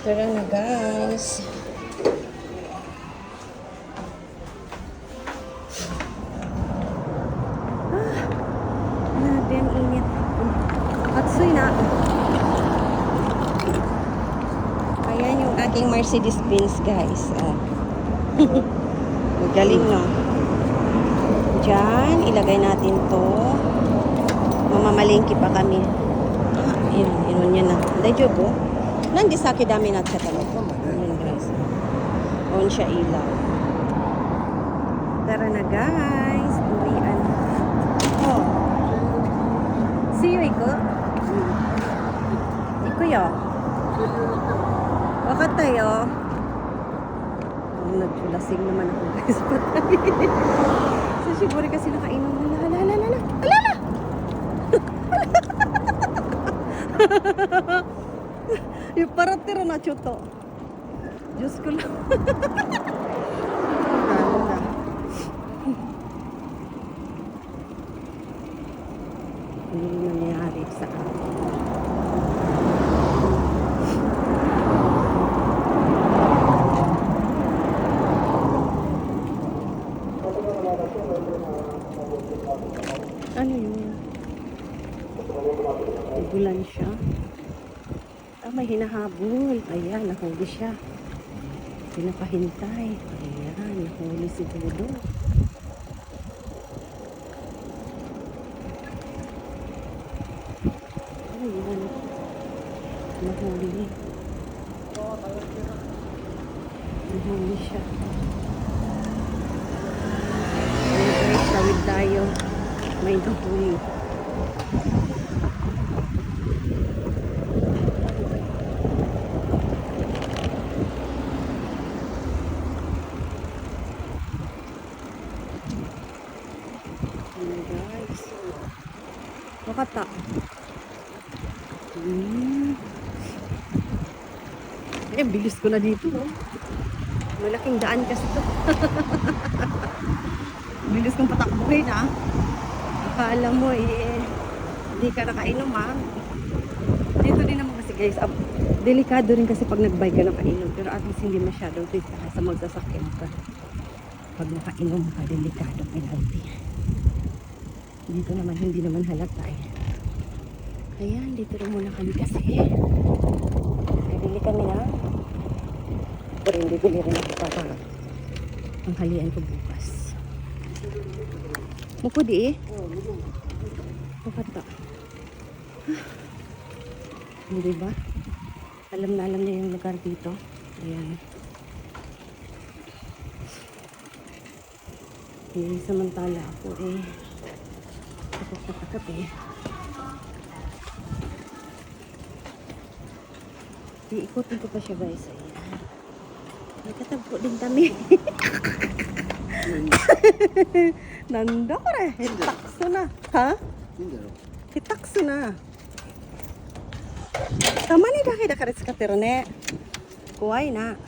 Tara na guys. Grabe ang init. Atsoy na. Ayan yung aking Mercedes-Benz guys. Magaling no. Diyan, ilagay natin to. Mamamalingki pa kami. Yun yan na. Dahil po. Nandi sa akin dami na siya talaga. Ayan guys. On siya ilaw. Tara na guys. Uwian. Oh. See you, Iko. Iko yo. Bakit tayo? Nagsulasing naman ako guys. Sa siguro kasi nakainom na. Alala. Yung paratira na chuto. Diyos ko lang. Ano nangyari sa akin? Ano yun? Ugulan siya. May hinahabol. Ayan, nahuli siya. Pinapahintay. Ayan, nahuli si Dudo. Ayan. Nahuli. Nahuli siya. Ayan, tawid tayo. May nahuli. Guys, makata. Bilis ko na dito, no? Malaking daan kasi to. Bilis kong patakbuhin, ha? Akala mo, hindi ka nakainom, ha? Dito din naman kasi, guys, delikado rin kasi pag nag-bike ka nakainom. Pero at least hindi masyadong twist sa magsasakyan ka. Pag nakainom ka, delikado penalty. Dito naman, hindi naman halata eh. Ayan, dito rin muna kami kasi. Bibili kami na. Pero hindi bili rin ako para ang halian ko bukas. Muko di eh. Makata. Hindi ba? Alam na yung lugar dito. Ayan. Hindi samantala ako eh. Takot eh. Iikutin ko pa siya guys. Ayan. Nagkatagpo din kami. Nanda ko rin. Hitakso na. Ha? Hitakso na. Tama ni daki dakarit sa katero ne. Kuway na.